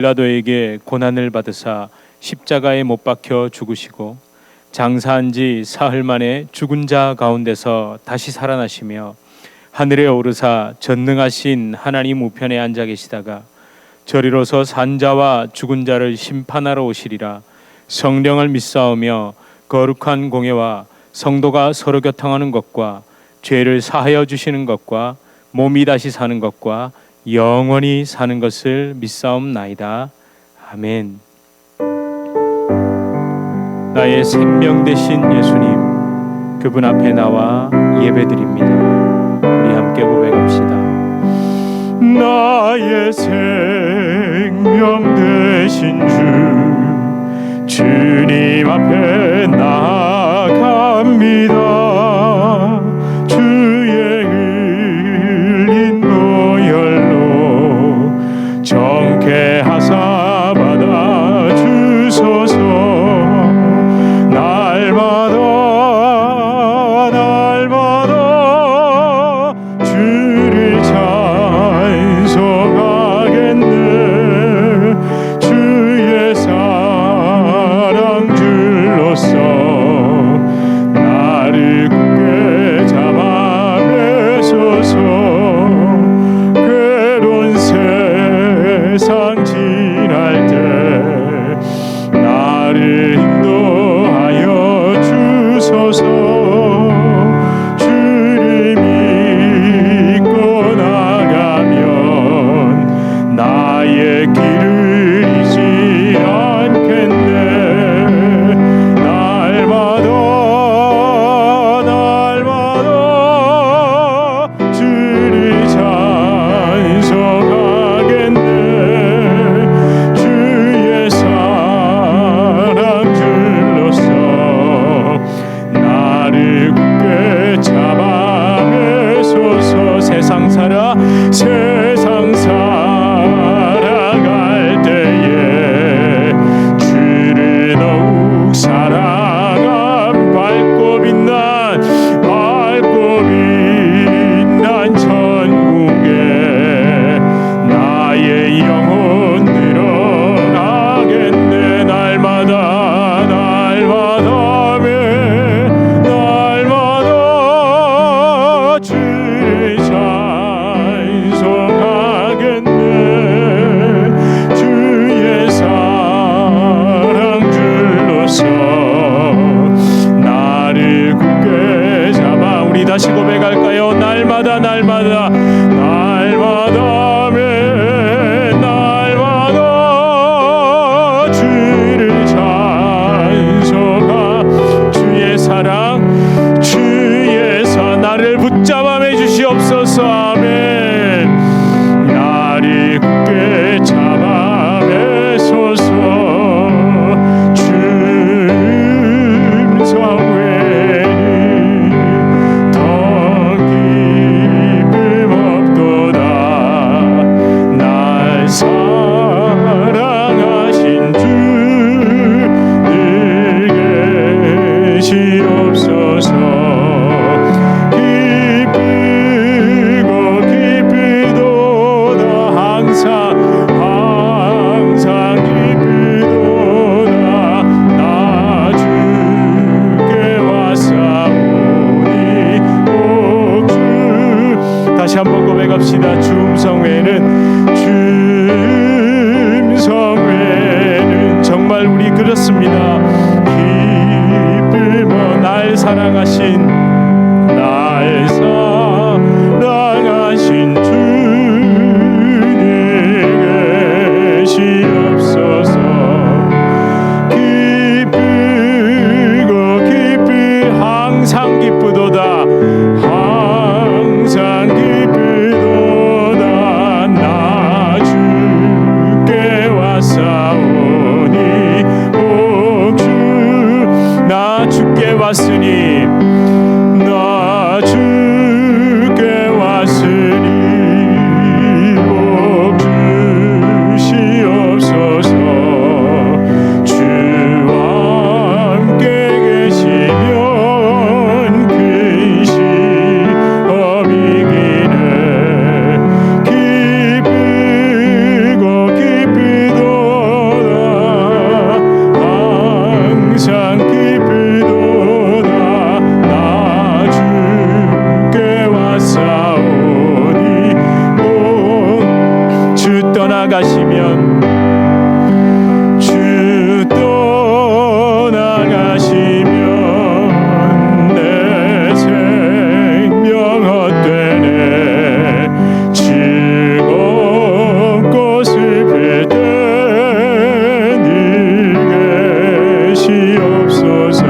빌라도에게 고난을 받으사 십자가에 못 박혀 죽으시고 장사한 지 사흘 만에 죽은 자 가운데서 다시 살아나시며 하늘에 오르사 전능하신 하나님 우편에 앉아 계시다가 저리로서 산 자와 죽은 자를 심판하러 오시리라. 성령을 믿사오며 거룩한 공예와 성도가 서로 교통하는 것과 죄를 사하여 주시는 것과 몸이 다시 사는 것과 영원히 사는 것을 믿사옵나이다. 아멘. 나의 생명 되신 예수님, 그분 앞에 나와 예배드립니다. 우리 함께 고백합시다. 나의 생명 되신 주, 주님 앞에 나아갑니다. 주의 흘린 보혈로 정케하사 받아주소서. 날마다 주를 찬송하겠네. 주의 사랑 줄로서 나를 굳게 잡아 매소서. 괴로운 세상 지날 때 나를 인도하여 주소서. 주를 믿고 나가면 나의 길을 잃지 않겠네. 날마다 주를 찬송하겠네. 주의 사랑 줄로서 나를 굳게 잡아 매소서. 세상 살아갈 때에 주를 더욱 사랑함. 밝고 빛난 천국에 나의 영혼 늘어나겠네. 날마다 주를 찬송하겠네. 주의 사랑 줄로서 나를 굳게 잡아. 우리 다시 고백할까요? 날마다 주를 찬송하. 주의 사랑 나를 붙잡아 매주시옵소서. 아멘. 나를 굳게 잡아 매소서. 주 음성 외에는 더 기쁨 없도다. 날 사랑하신 주 늘 계시옵소서. 기쁘도다 항상 기쁘도다. 나 주께 왔사오니 주. 다시 한번 고백합시다. 주 음성 외에는 정말 우리 그렇습니다. 기쁨 날 사랑하신 주 늘 계시옵소서. 항상 기쁘도다. 나 주께 왔사오니 나 주께 왔으니 주 떠나가시면 내 생명 헛되네. 즐겁고 슬플 때 늘 계시옵소서.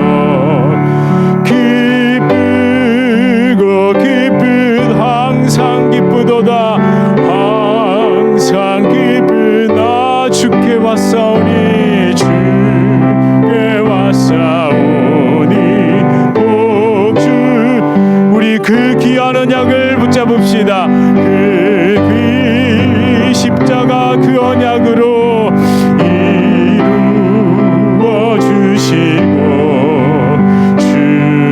항상 기쁘도다. 항상 기쁘나 주께 왔사오니. 주께 왔사오니. 복주 우리 그 귀한 언약을 붙잡읍시다. 그 십자가 그 언약으로 이루어 주시고 주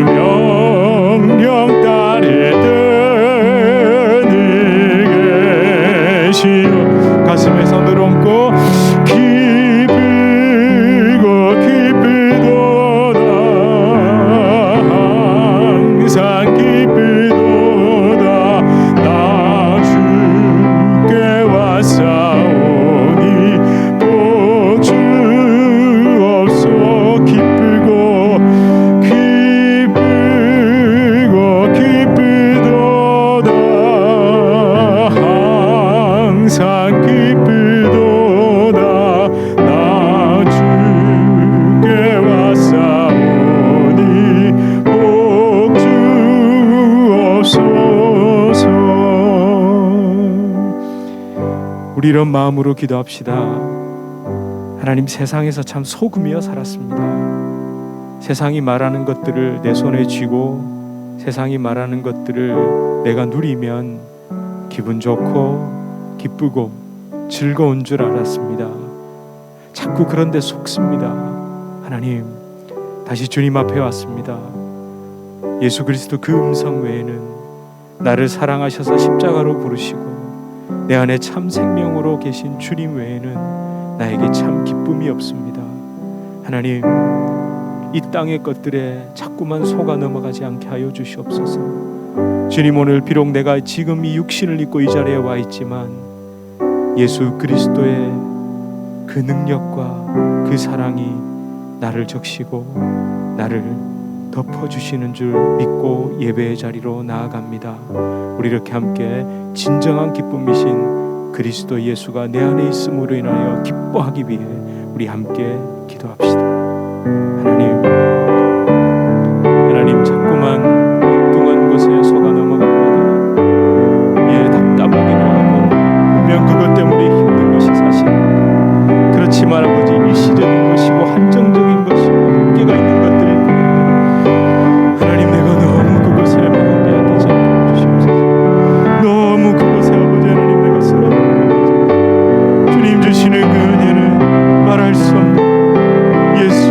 명령 따를 가슴에 손을 얹고 기쁘고 기쁘도다. 항상 기쁘도다. 나 주께 왔사오니. 복 주옵소. 기쁘고 기쁘고 기쁘도다. 항상 기쁘도다. 나 주께 왔사오니. 복 주옵소서. 우리 이런 마음으로 기도합시다. 하나님, 세상에서 참 소금이여 살았습니다. 세상이 말하는 것들을 내 손에 쥐고 세상이 말하는 것들을 내가 누리면 기분 좋고 기쁘고 즐거운 줄 알았습니다. 자꾸 그런 데 속습니다. 하나님, 다시 주님 앞에 왔습니다. 예수 그리스도 그 음성 외에는, 나를 사랑하셔서 십자가로 부르시고 내 안에 참 생명으로 계신 주님 외에는 나에게 참 기쁨이 없습니다. 하나님, 이 땅의 것들에 자꾸만 속아 넘어가지 않게 하여 주시옵소서. 주님, 오늘 비록 내가 지금 이 육신을 입고 이 자리에 와 있지만 예수 그리스도의 그 능력과 그 사랑이 나를 적시고 나를 덮어주시는 줄 믿고 예배의 자리로 나아갑니다. 우리 이렇게 함께 진정한 기쁨이신 그리스도 예수가 내 안에 있음으로 인하여 기뻐하기 위해 우리 함께 기도합시다. 하나님, 자꾸만 엉뚱한 것에 속아 넘어갑니다. 답답하기도 하고 분명 그것 때문에 힘든 것이 사실입니다. 그렇지만 아버지, 일시적인 것이고 한정적인 것이고 한계가 있는 것들을 보는데 하나님, 내가 너무 그것에 마음대하지 않게 해주시옵소서. 너무 그것에 아버지 하나님 내가 쓰러져 주님 주시는 그 은혜는 말할 수 없는 예수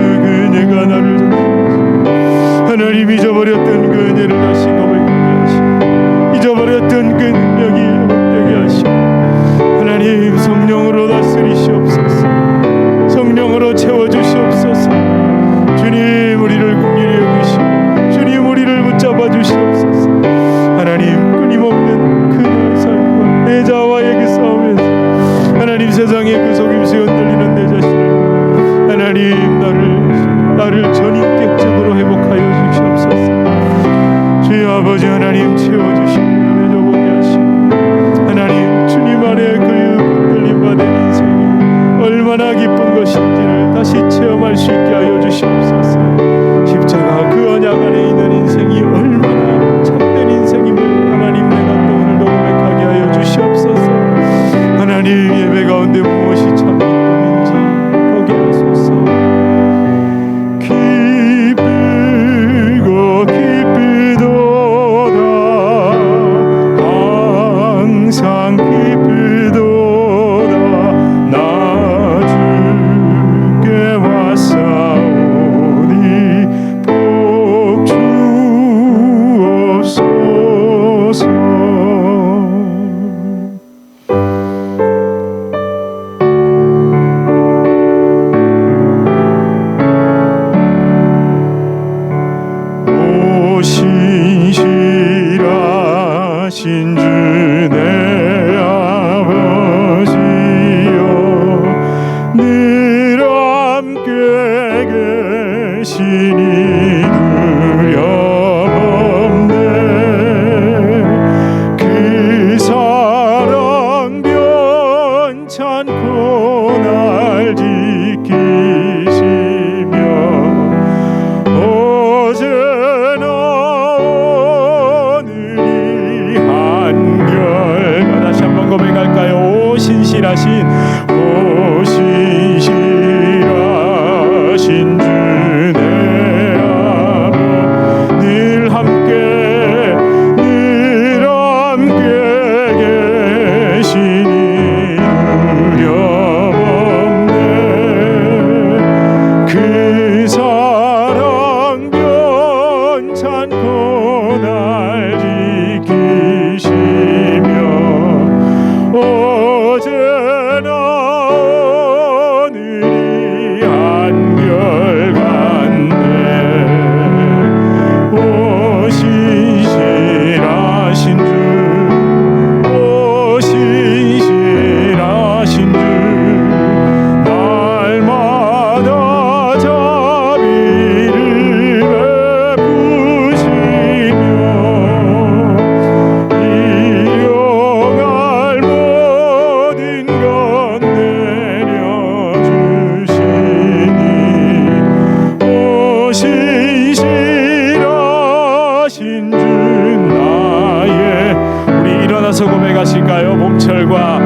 가실까요? 봄철과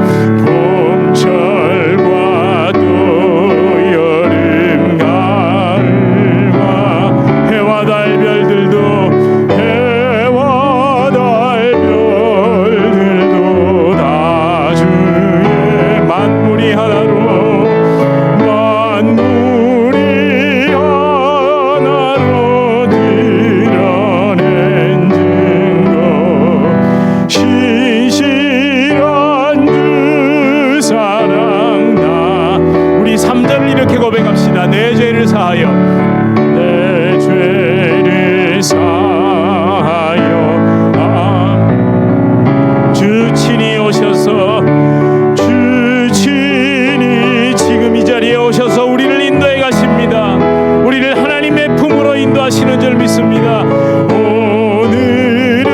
또 여름 가을과 해와 달 별들도 다 주의 만물이 하나로 드러낸 증거 신실한 주 사랑 나 우리 3절을 이렇게 고백합시다. 내 죄를 사하여 내 죄를 사하여 주 친히 오셔서 주 친히 지금 이 자리에 오셔서 우리를 인도해 가십니다. 우리를 하나님의 품으로 인도하시는 줄 믿습니다. 오늘의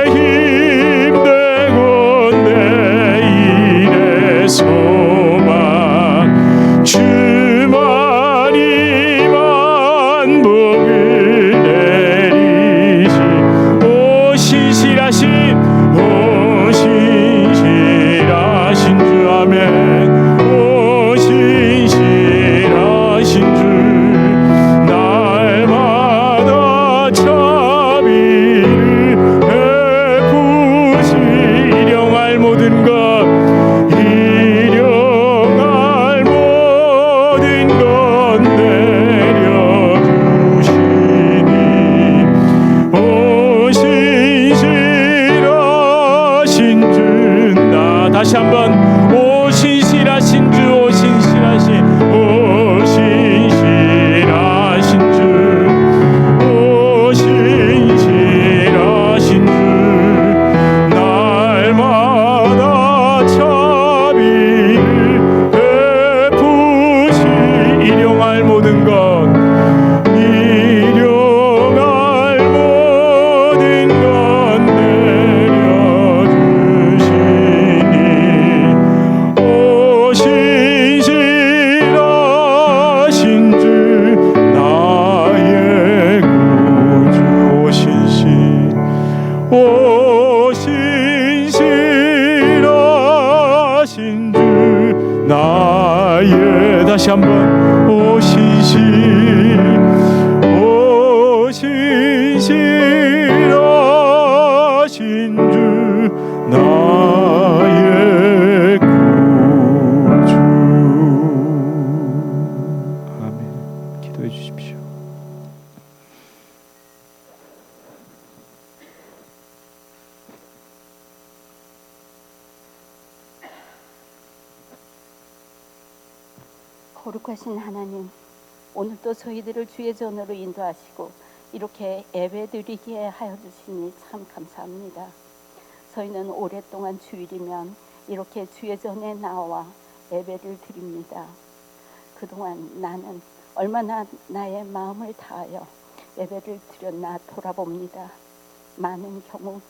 힘되고 내일의 소망 주만이만 복을 내리시 오 신실하신 주 아멘 오 신실하신 주 날마다 자비를 베푸시 일용할 모든 것 내려주시니 오 신실하신 주 나 다시 한번 오 신실하신 주 오 신실하신 주 오 신실하신 주 날마다 자비를 베푸시 일용할 모든 것 내려주시니 오 신실하신 주 나의 구주 오 신실하신 주 나의 다시 한번 오 신실하신 주 나의 구주 아멘. 기도해 주십시오. 거룩하신 하나님, 오늘도 저희들을 주의 전으로 인도하시고 이렇게 예배드리게 하여 주시니 참 감사합니다. 저희는 오랫동안 주일이면 이렇게 주의 전에 나와 예배를 드립니다. 그동안 나는 얼마나 나의 마음을 다하여 예배를 드렸나 돌아봅니다. 많은 경우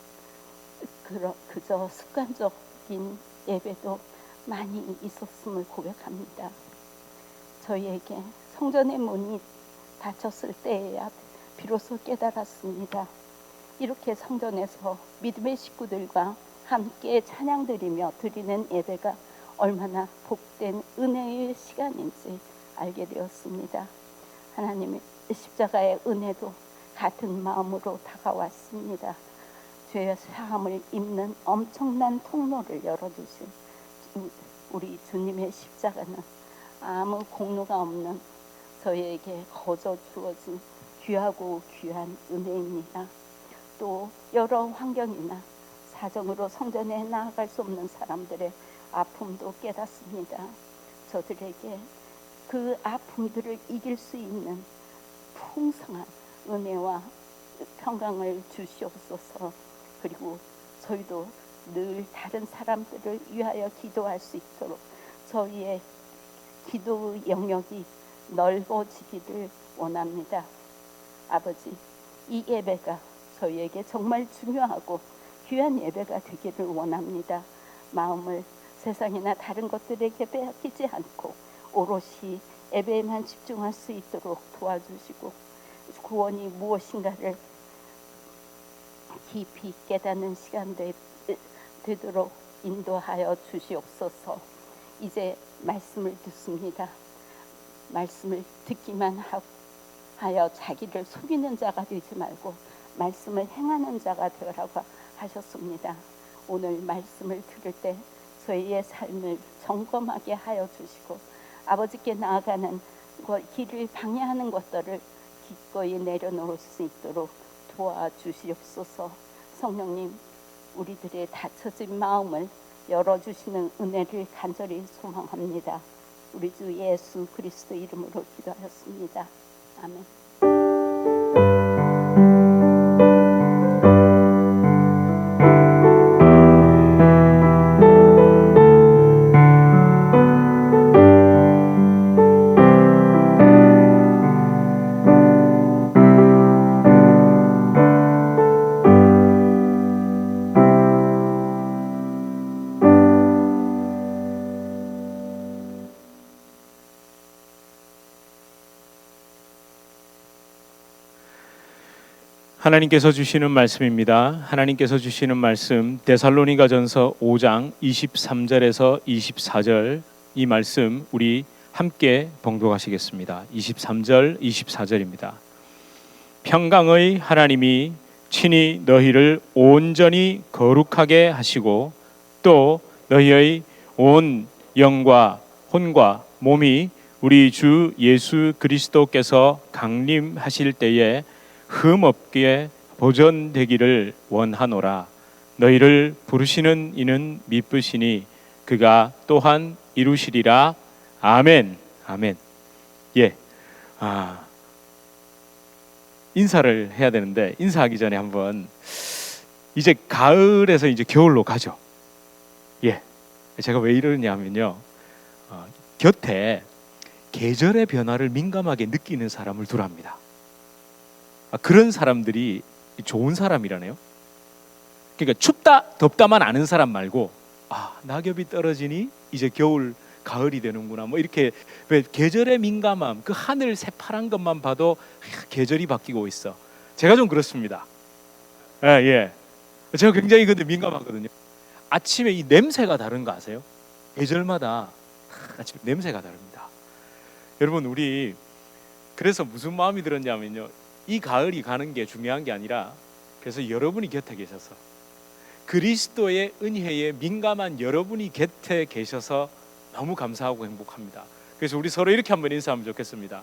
그저 습관적인 예배도 많이 있었음을 고백합니다. 저희에게 성전의 문이 닫혔을 때에야 비로소 깨달았습니다. 이렇게 성전에서 믿음의 식구들과 함께 찬양드리며 드리는 예배가 얼마나 복된 은혜의 시간인지 알게 되었습니다. 하나님의 십자가의 은혜도 같은 마음으로 다가왔습니다. 죄의 사함을 입는 엄청난 통로를 열어주신 우리 주님의 십자가는 아무 공로가 없는 저희에게 거저 주어진 귀하고 귀한 은혜입니다. 또 여러 환경이나 사정으로 성전에 나아갈 수 없는 사람들의 아픔도 깨닫습니다. 저들에게 그 아픔들을 이길 수 있는 풍성한 은혜와 평강을 주시옵소서. 그리고 저희도 늘 다른 사람들을 위하여 기도할 수 있도록 저희의 기도 영역이 넓어지기를 원합니다. 아버지, 이 예배가 저희에게 정말 중요하고 귀한 예배가 되기를 원합니다. 마음을 세상이나 다른 것들에게 빼앗기지 않고 오롯이 예배에만 집중할 수 있도록 도와주시고 구원이 무엇인가를 깊이 깨닫는 시간 되도록 인도하여 주시옵소서. 이제 말씀을 듣습니다. 말씀을 듣기만 하여 자기를 속이는 자가 되지 말고 말씀을 행하는 자가 되라고 하셨습니다. 오늘 말씀을 들을 때 저희의 삶을 점검하게 하여 주시고 아버지께 나아가는 길을 방해하는 것들을 기꺼이 내려놓을 수 있도록 도와주시옵소서. 성령님, 우리들의 닫혀진 마음을 열어주시는 은혜를 간절히 소망합니다. 우리 주 예수 그리스도 이름으로 기도하였습니다. 아멘. 하나님께서 주시는 말씀입니다. 하나님께서 주시는 말씀 데살로니가전서 5장 23절에서 24절, 이 말씀 우리 함께 봉독하시겠습니다. 23절 24절입니다. 평강의 하나님이 친히 너희를 온전히 거룩하게 하시고 또 너희의 온 영과 혼과 몸이 우리 주 예수 그리스도께서 강림하실 때에 흠없게 보존되기를 원하노라. 너희를 부르시는 이는 미쁘시니 그가 또한 이루시리라. 아멘. 아멘. 예. 인사를 해야 되는데 인사하기 전에 한번, 이제 가을에서 이제 겨울로 가죠. 예. 제가 왜 이러냐면요, 곁에 계절의 변화를 민감하게 느끼는 사람을 두랍니다. 그런 사람들이 좋은 사람이라네요. 그러니까 춥다 덥다만 아는 사람 말고, 낙엽이 떨어지니 이제 겨울 가을이 되는구나, 뭐 이렇게, 왜 계절에 민감함, 그 하늘 새파란 것만 봐도 계절이 바뀌고 있어. 제가 좀 그렇습니다. 예. 제가 굉장히 근데 민감하거든요. 아침에 이 냄새가 다른 거 아세요? 계절마다 아침 냄새가 다릅니다. 여러분, 우리 그래서 무슨 마음이 들었냐면요, 이 가을이 가는 게 중요한 게 아니라, 그래서 여러분이 곁에 계셔서, 그리스도의 은혜에 민감한 여러분이 곁에 계셔서 너무 감사하고 행복합니다. 그래서 우리 서로 이렇게 한번 인사하면 좋겠습니다.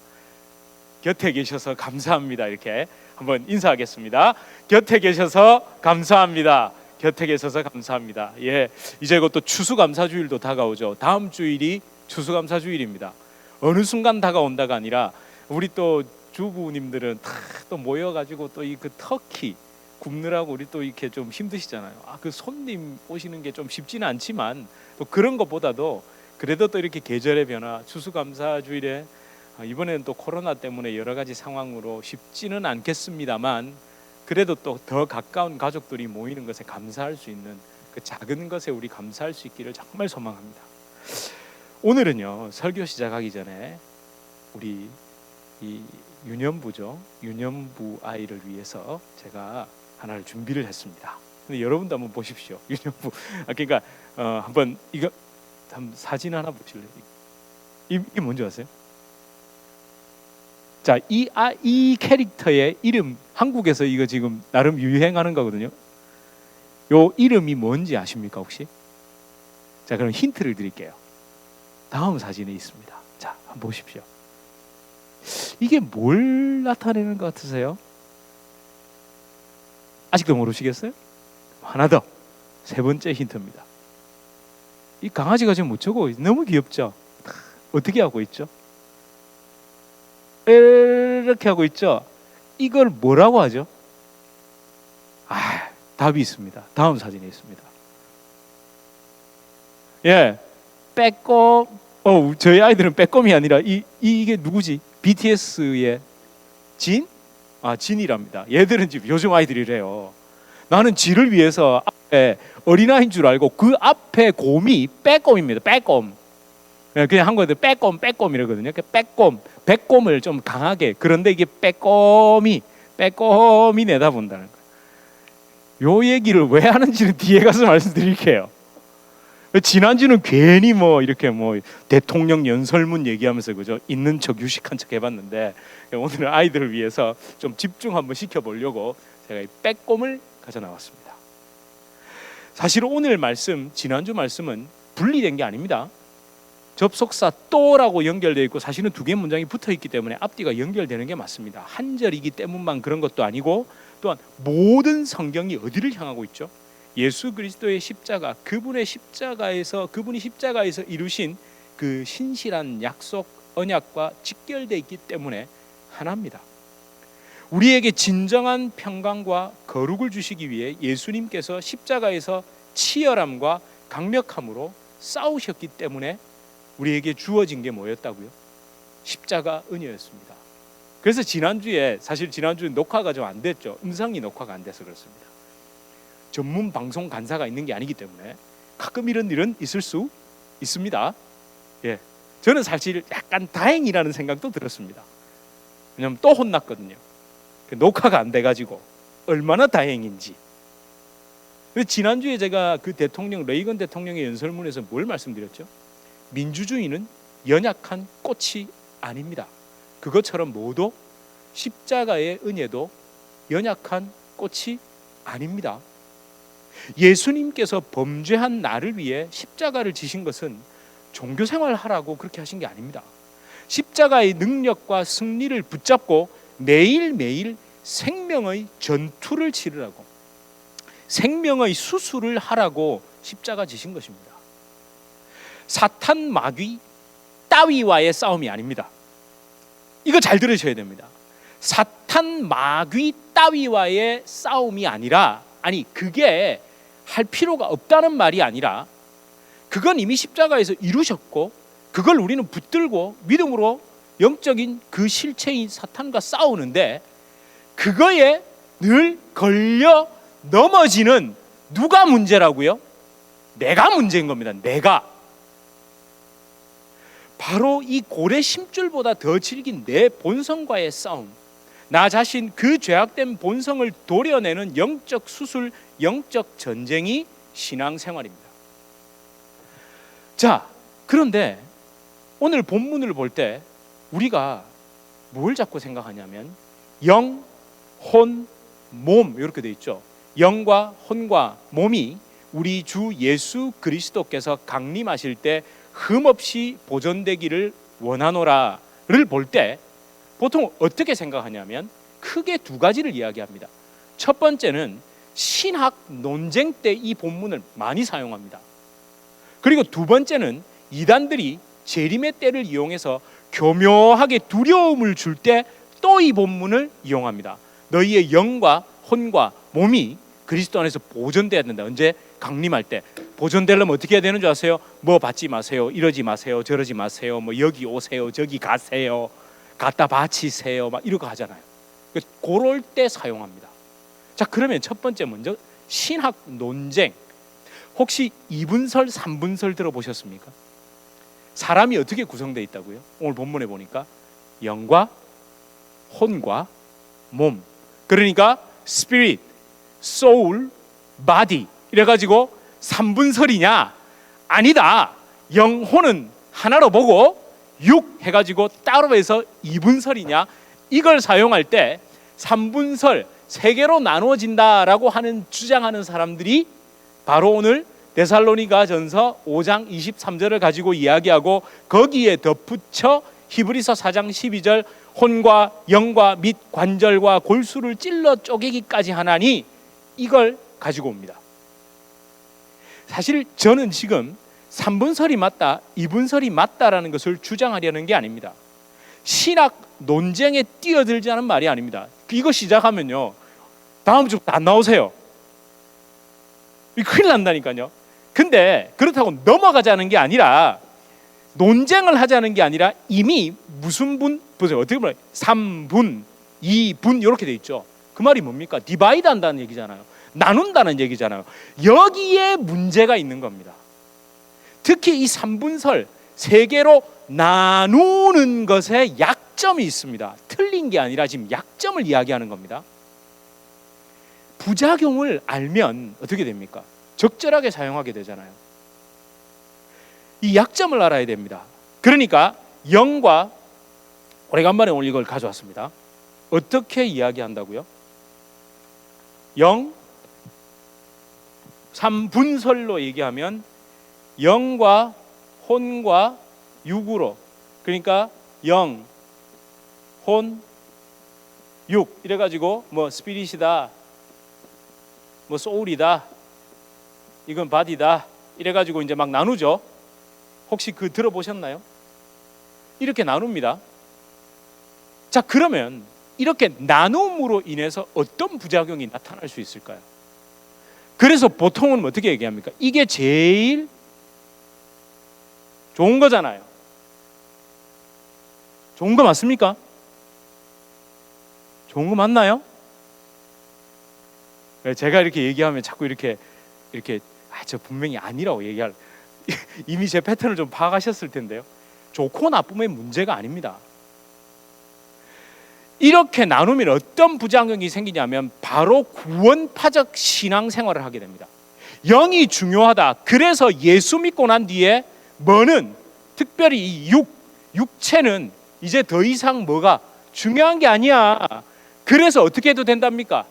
곁에 계셔서 감사합니다. 이렇게 한번 인사하겠습니다. 곁에 계셔서 감사합니다. 곁에 계셔서 감사합니다. 예, 이제 곧 또 추수감사주일도 다가오죠. 다음 주일이 추수감사주일입니다. 어느 순간 다가온다가 아니라, 우리 또 주부님들은 다 또 모여가지고 또 이 그 터키 굽느라고 우리 또 이렇게 좀 힘드시잖아요. 그 손님 오시는 게 좀 쉽지는 않지만, 또 그런 것보다도 그래도 또 이렇게 계절의 변화, 추수감사주일에, 이번에는 또 코로나 때문에 여러 가지 상황으로 쉽지는 않겠습니다만, 그래도 또 더 가까운 가족들이 모이는 것에 감사할 수 있는, 그 작은 것에 우리 감사할 수 있기를 정말 소망합니다. 오늘은요, 설교 시작하기 전에 우리 이 유년부죠. 유년부 아이를 위해서 제가 하나를 준비를 했습니다. 근데 여러분도 한번 보십시오. 유년부. 그러니까 한번 이거 한번 사진 하나 보실래요? 이게 뭔지 아세요? 자, 이 캐릭터의 이름, 한국에서 이거 지금 나름 유행하는 거거든요. 요 이름이 뭔지 아십니까 혹시? 자, 그럼 힌트를 드릴게요. 다음 사진에 있습니다. 자, 한번 보십시오. 이게 뭘 나타내는 것 같으세요? 아직도 모르시겠어요? 하나 더, 세 번째 힌트입니다. 이 강아지가 지금 어쩌고 너무 귀엽죠? 어떻게 하고 있죠? 이렇게 하고 있죠? 이걸 뭐라고 하죠? 답이 있습니다. 다음 사진에 있습니다. 예, 빼꼼. 저희 아이들은 빼꼼이 아니라 이게 누구지? BTS의 진? 진이랍니다. 얘들은 지금 요즘 아이들이래요. 나는 지를 위해서 앞에 어린아이인 줄 알고 그 앞에 곰이 빼꼼입니다. 빼꼼. 그냥 한국에도 빼꼼 이러거든요. 빼꼼, 빼꼼을 좀 강하게. 그런데 이게 빼꼼이 내다본다는 거예요. 요 얘기를 왜 하는지는 뒤에 가서 말씀드릴게요. 지난주는 괜히 뭐 이렇게 뭐 대통령 연설문 얘기하면서 그죠, 있는 척 유식한 척 해봤는데, 오늘은 아이들을 위해서 좀 집중 한번 시켜보려고 제가 이 빼꼼을 가져 나왔습니다. 사실 오늘 말씀, 지난주 말씀은 분리된 게 아닙니다. 접속사 또라고 연결되어 있고 사실은 두 개의 문장이 붙어 있기 때문에 앞뒤가 연결되는 게 맞습니다. 한 절이기 때문만 그런 것도 아니고, 또한 모든 성경이 어디를 향하고 있죠? 예수 그리스도의 십자가, 그분이 십자가에서 이루신 그 신실한 약속, 언약과 직결되어 있기 때문에 하나입니다. 우리에게 진정한 평강과 거룩을 주시기 위해 예수님께서 십자가에서 치열함과 강력함으로 싸우셨기 때문에 우리에게 주어진 게 뭐였다고요? 십자가 은혜였습니다. 그래서 사실 지난주에 녹화가 좀 안 됐죠. 음성이 녹화가 안 돼서 그렇습니다. 전문 방송 간사가 있는 게 아니기 때문에 가끔 이런 일은 있을 수 있습니다. 예, 저는 사실 약간 다행이라는 생각도 들었습니다. 왜냐하면 또 혼났거든요. 녹화가 안 돼가지고 얼마나 다행인지. 지난주에 제가 그 레이건 대통령의 연설문에서 뭘 말씀드렸죠? 민주주의는 연약한 꽃이 아닙니다. 그것처럼 모두 십자가의 은혜도 연약한 꽃이 아닙니다. 예수님께서 범죄한 나를 위해 십자가를 지신 것은 종교생활 하라고 그렇게 하신 게 아닙니다. 십자가의 능력과 승리를 붙잡고 매일매일 생명의 전투를 치르라고, 생명의 수술을 하라고 십자가 지신 것입니다. 사탄 마귀 따위와의 싸움이 아닙니다. 이거 잘 들으셔야 됩니다. 사탄 마귀 따위와의 싸움이 아니라, 그게 할 필요가 없다는 말이 아니라, 그건 이미 십자가에서 이루셨고 그걸 우리는 붙들고 믿음으로 영적인 그 실체인 사탄과 싸우는데, 그거에 늘 걸려 넘어지는 누가 문제라고요? 내가 문제인 겁니다. 내가. 바로 이 고래 심줄보다 더 질긴 내 본성과의 싸움, 나 자신 그 죄악된 본성을 도려내는 영적 수술, 영적 전쟁이 신앙생활입니다. 자, 그런데 오늘 본문을 볼 때 우리가 뭘 자꾸 생각하냐면 영, 혼, 몸 이렇게 돼 있죠. 영과 혼과 몸이 우리 주 예수 그리스도께서 강림하실 때 흠없이 보존되기를 원하노라를 볼 때 보통 어떻게 생각하냐면 크게 두 가지를 이야기합니다. 첫 번째는 신학 논쟁 때 이 본문을 많이 사용합니다. 그리고 두 번째는 이단들이 재림의 때를 이용해서 교묘하게 두려움을 줄 때 또 이 본문을 이용합니다. 너희의 영과 혼과 몸이 그리스도 안에서 보존돼야 된다. 언제? 강림할 때. 보존되려면 어떻게 해야 되는 줄 아세요? 뭐 받지 마세요, 이러지 마세요, 저러지 마세요, 뭐 여기 오세요, 저기 가세요, 갖다 바치세요, 막 이러고 하잖아요. 그럴 때 사용합니다. 자, 그러면 첫 번째 먼저 신학 논쟁. 혹시 2분설, 3분설 들어보셨습니까? 사람이 어떻게 구성되어 있다고요? 오늘 본문에 보니까 영과 혼과 몸. 그러니까 spirit, soul, body 이래가지고 3분설이냐? 아니다. 영혼은 하나로 보고 육 해가지고 따로 해서 2분설이냐? 이걸 사용할 때 3분설, 세 개로 나누어진다라고 하는 주장하는 사람들이 바로 오늘 데살로니가 전서 5장 23절을 가지고 이야기하고 거기에 덧붙여 히브리서 4장 12절 혼과 영과 및 관절과 골수를 찔러 쪼개기까지 하나니 이걸 가지고 옵니다. 사실 저는 지금 3분설이 맞다, 2분설이 맞다라는 것을 주장하려는 게 아닙니다. 신학 논쟁에 뛰어들자는 말이 아닙니다. 이거 시작하면요 다음 주부터 안 나오세요. 큰일 난다니까요. 근데 그렇다고 넘어가자는 게 아니라, 논쟁을 하자는 게 아니라 이미 무슨 분, 보세요. 어떻게 보면 3분, 2분 이렇게 돼 있죠. 그 말이 뭡니까? 디바이드 한다는 얘기잖아요. 나눈다는 얘기잖아요. 여기에 문제가 있는 겁니다. 특히 이 3분설, 세 개로 나누는 것에 약점이 있습니다. 틀린 게 아니라 지금 약점을 이야기하는 겁니다. 부작용을 알면 어떻게 됩니까? 적절하게 사용하게 되잖아요. 이 약점을 알아야 됩니다. 그러니까 영과, 오래간만에 오늘 이걸 가져왔습니다. 어떻게 이야기한다고요? 영, 3분설로 얘기하면 영과 혼과 육으로, 그러니까 영, 혼, 육 이래가지고 뭐 스피릿이다, 뭐 소울이다, 이건 바디다 이래가지고 이제 막 나누죠. 혹시 그 들어보셨나요? 이렇게 나눕니다. 자, 그러면 이렇게 나눔으로 인해서 어떤 부작용이 나타날 수 있을까요? 그래서 보통은 어떻게 얘기합니까? 이게 제일 좋은 거잖아요. 좋은 거 맞습니까? 좋은 거 맞나요? 제가 이렇게 얘기하면 자꾸 이렇게 저 분명히 아니라고 얘기할 이미 제 패턴을 좀 파악하셨을 텐데요. 좋고 나쁨의 문제가 아닙니다. 이렇게 나누면 어떤 부작용이 생기냐면 바로 구원파적 신앙생활을 하게 됩니다. 영이 중요하다. 그래서 예수 믿고 난 뒤에 뭐는 특별히 이 육체는 이제 더 이상 뭐가 중요한 게 아니야. 그래서 어떻게 해도 된답니까?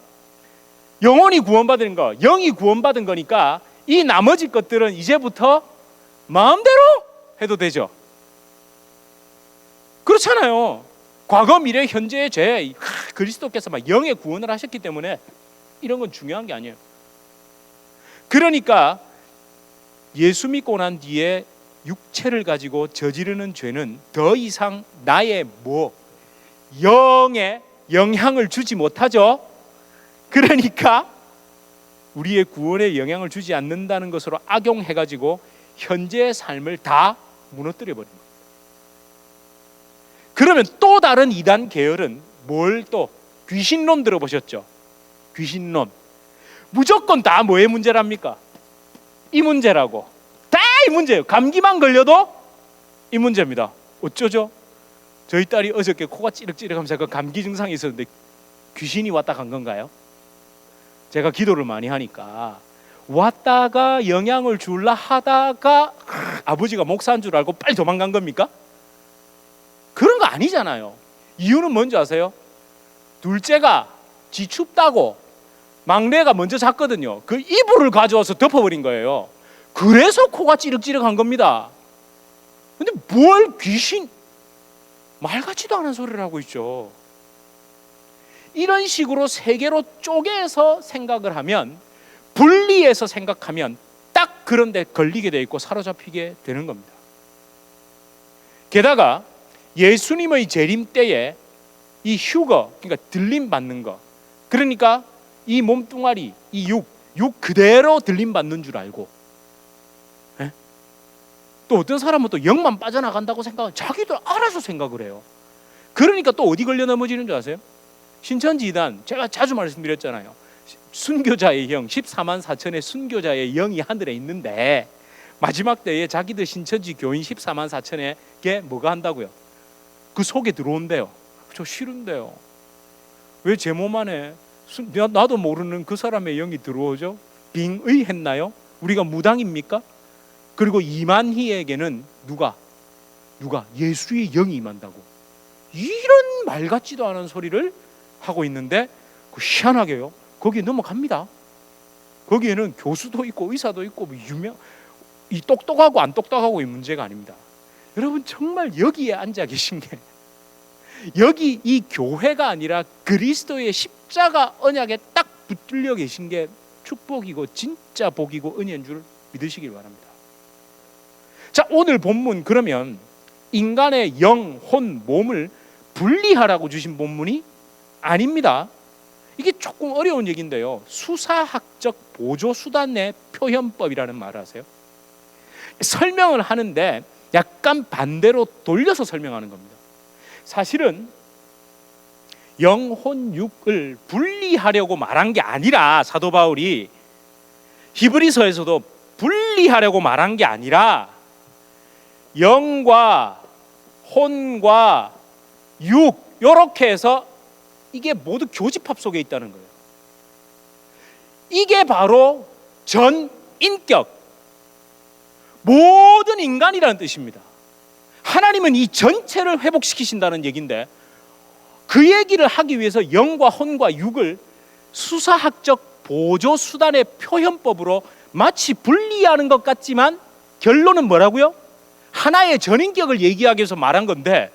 영혼이 구원받은 거, 영이 구원받은 거니까 이 나머지 것들은 이제부터 마음대로 해도 되죠. 그렇잖아요. 과거, 미래, 현재의 죄, 그리스도께서 막 영의 구원을 하셨기 때문에 이런 건 중요한 게 아니에요. 그러니까 예수 믿고 난 뒤에 육체를 가지고 저지르는 죄는 더 이상 나의 영에 영향을 주지 못하죠. 그러니까 우리의 구원에 영향을 주지 않는다는 것으로 악용해가지고 현재의 삶을 다 무너뜨려 버립니다. 그러면 또 다른 이단 계열은 뭘 또 귀신론 들어보셨죠? 귀신론. 무조건 다 뭐의 문제랍니까? 이 문제라고. 다 이 문제예요. 감기만 걸려도 이 문제입니다. 어쩌죠? 저희 딸이 어저께 코가 찌륵찌륵하면서 그 감기 증상이 있었는데 귀신이 왔다 간 건가요? 제가 기도를 많이 하니까 왔다가 영향을 줄라 하다가 아버지가 목사인 줄 알고 빨리 도망간 겁니까? 그런 거 아니잖아요. 이유는 뭔지 아세요? 둘째가 지 춥다고 막내가 먼저 잤거든요. 그 이불을 가져와서 덮어버린 거예요. 그래서 코가 찌륵찌륵한 겁니다. 근데 뭘 귀신, 말 같지도 않은 소리를 하고 있죠. 이런 식으로 세 개로 쪼개서 생각을 하면, 분리해서 생각하면 딱 그런 데 걸리게 돼 있고 사로잡히게 되는 겁니다. 게다가 예수님의 재림 때에 이 휴거, 그러니까 들림 받는 거, 그러니까 이 몸뚱아리, 이 육 그대로 들림 받는 줄 알고, 또 어떤 사람은 또 영만 빠져나간다고 생각하면 자기도 알아서 생각을 해요. 그러니까 또 어디 걸려 넘어지는 줄 아세요? 신천지 이단, 제가 자주 말씀드렸잖아요. 순교자의 영, 14만 4천의 순교자의 영이 하늘에 있는데 마지막 때에 자기들 신천지 교인 14만 4천에게 뭐가 한다고요? 그 속에 들어온대요. 저 싫은데요. 왜 제 몸 안에 나도 모르는 그 사람의 영이 들어오죠? 빙의했나요? 우리가 무당입니까? 그리고 이만희에게는 누가 예수의 영이 임한다고, 이런 말 같지도 않은 소리를 하고 있는데 그 희한하게요, 거기에 넘어갑니다. 거기에는 교수도 있고 의사도 있고 이 똑똑하고 안 똑똑하고의 문제가 아닙니다. 여러분, 정말 여기에 앉아 계신 게, 여기 이 교회가 아니라 그리스도의 십자가 언약에 딱 붙들려 계신 게 축복이고 진짜 복이고 은혜인 줄 믿으시길 바랍니다. 자, 오늘 본문, 그러면 인간의 영, 혼, 몸을 분리하라고 주신 본문이 아닙니다. 이게 조금 어려운 얘기인데요, 수사학적 보조수단의 표현법이라는 말을 아세요? 설명을 하는데 약간 반대로 돌려서 설명하는 겁니다. 사실은 영, 혼, 육을 분리하려고 말한 게 아니라, 사도 바울이 히브리서에서도 분리하려고 말한 게 아니라 영과 혼과 육, 이렇게 해서 이게 모두 교집합 속에 있다는 거예요. 이게 바로 전인격, 모든 인간이라는 뜻입니다. 하나님은 이 전체를 회복시키신다는 얘기인데, 그 얘기를 하기 위해서 영과 혼과 육을 수사학적 보조 수단의 표현법으로 마치 분리하는 것 같지만 결론은 뭐라고요? 하나의 전인격을 얘기하기 위해서 말한 건데,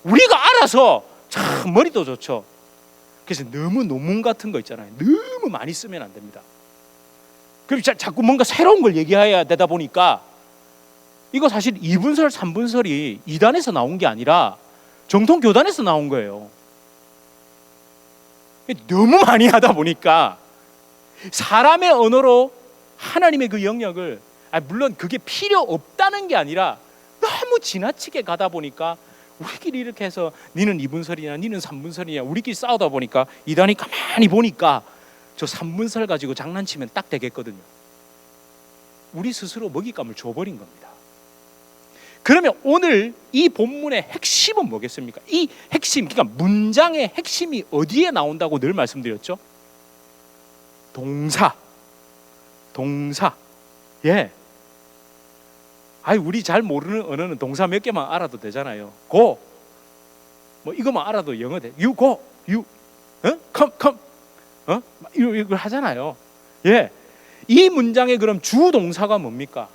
우리가 알아서 참 머리도 좋죠. 그래서 너무 논문 같은 거 있잖아요. 너무 많이 쓰면 안 됩니다. 그럼 자꾸 뭔가 새로운 걸 얘기해야 되다 보니까, 이거 사실 2분설, 3분설이 이단에서 나온 게 아니라 정통교단에서 나온 거예요. 너무 많이 하다 보니까 사람의 언어로 하나님의 그 영역을, 물론 그게 필요 없다는 게 아니라 너무 지나치게 가다 보니까 우리끼리 이렇게 해서 니는 2분설이냐 니는 3분설이냐 우리끼리 싸우다 보니까 이단이 가만히 보니까 저 3분설 가지고 장난치면 딱 되겠거든요. 우리 스스로 먹잇감을 줘버린 겁니다. 그러면 오늘 이 본문의 핵심은 뭐겠습니까? 이 핵심, 그러니까 문장의 핵심이 어디에 나온다고 늘 말씀드렸죠? 동사. 예. 우리 잘 모르는 언어는 동사 몇 개만 알아도 되잖아요. go. 뭐 이거만 알아도 영어 돼. you go. you come. 이걸 하잖아요. 예. 이 문장의 그럼 주동사가 뭡니까?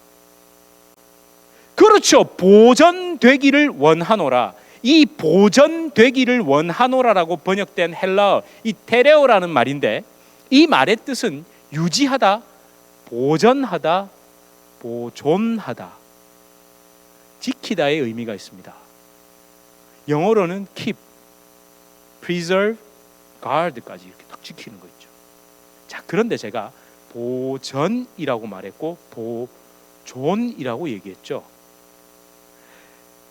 그렇죠. 보전되기를 원하노라. 이 보전되기를 원하노라라고 번역된 헬라어, 이 테레오라는 말인데, 이 말의 뜻은 유지하다, 보전하다, 보존하다, 지키다의 의미가 있습니다. 영어로는 keep, preserve, guard까지 이렇게 딱 지키는 거 있죠. 자, 그런데 제가 보전이라고 말했고 보존이라고 얘기했죠.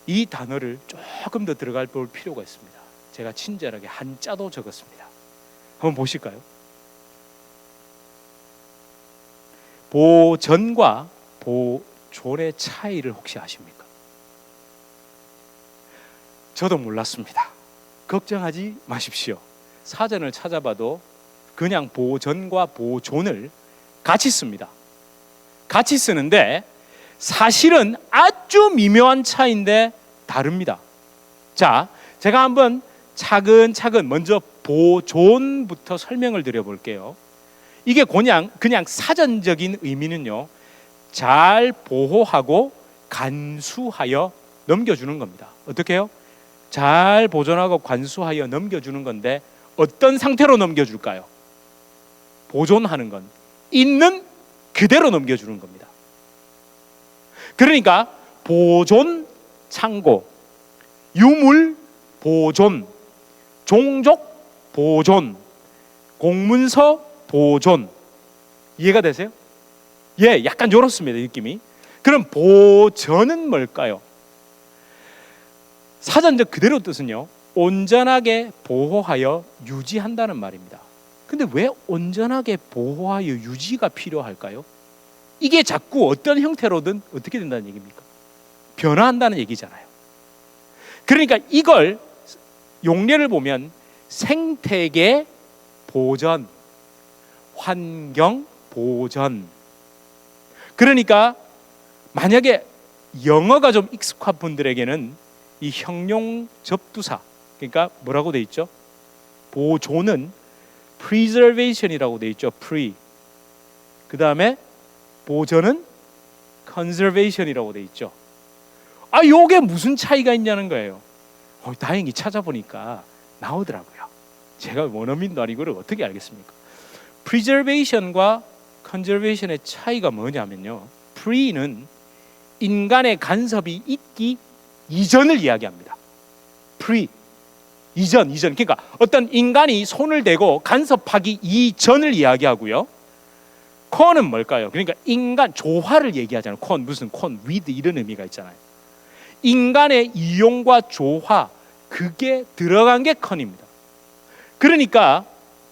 이 단어를 조금 더 들어갈 볼 필요가 있습니다. 제가 친절하게 한자도 적었습니다. 한번 보실까요? 보전과 보존의 차이를 혹시 아십니까? 저도 몰랐습니다. 걱정하지 마십시오. 사전을 찾아봐도 그냥 보전과 보존을 같이 씁니다. 같이 쓰는데 사실은 아주 미묘한 차이인데 다릅니다. 자, 제가 한번 차근차근 먼저 보존부터 설명을 드려볼게요. 이게 그냥 사전적인 의미는요, 잘 보호하고 간수하여 넘겨주는 겁니다. 어떻게 해요? 잘 보존하고 관수하여 넘겨주는 건데, 어떤 상태로 넘겨줄까요? 보존하는 건 있는 그대로 넘겨주는 겁니다. 그러니까 보존 창고, 유물 보존, 종족 보존, 공문서 보존. 이해가 되세요? 예, 약간 요렇습니다, 느낌이. 그럼 보전은 뭘까요? 사전적 그대로 뜻은요, 온전하게 보호하여 유지한다는 말입니다. 근데 왜 온전하게 보호하여 유지가 필요할까요? 이게 자꾸 어떤 형태로든 어떻게 된다는 얘기입니까? 변화한다는 얘기잖아요. 그러니까 이걸 용례를 보면 생태계 보전, 환경 보전. 그러니까 만약에 영어가 좀 익숙한 분들에게는 이 형용 접두사, 그러니까 뭐라고 돼 있죠? 보존은 preservation이라고 돼 있죠. pre. 그 다음에 보존은 conservation이라고 돼 있죠. 요게 무슨 차이가 있냐는 거예요. 다행히 찾아보니까 나오더라고요. 제가 원어민도 아니고 어떻게 알겠습니까? preservation과 conservation의 차이가 뭐냐면요, pre는 인간의 간섭이 있기 이전을 이야기합니다. pre, 이전. 그러니까 어떤 인간이 손을 대고 간섭하기 이전을 이야기하고요. con은 뭘까요? 그러니까 인간 조화를 얘기하잖아요. 무슨 with 이런 의미가 있잖아요. 인간의 이용과 조화, 그게 들어간 게 con입니다. 그러니까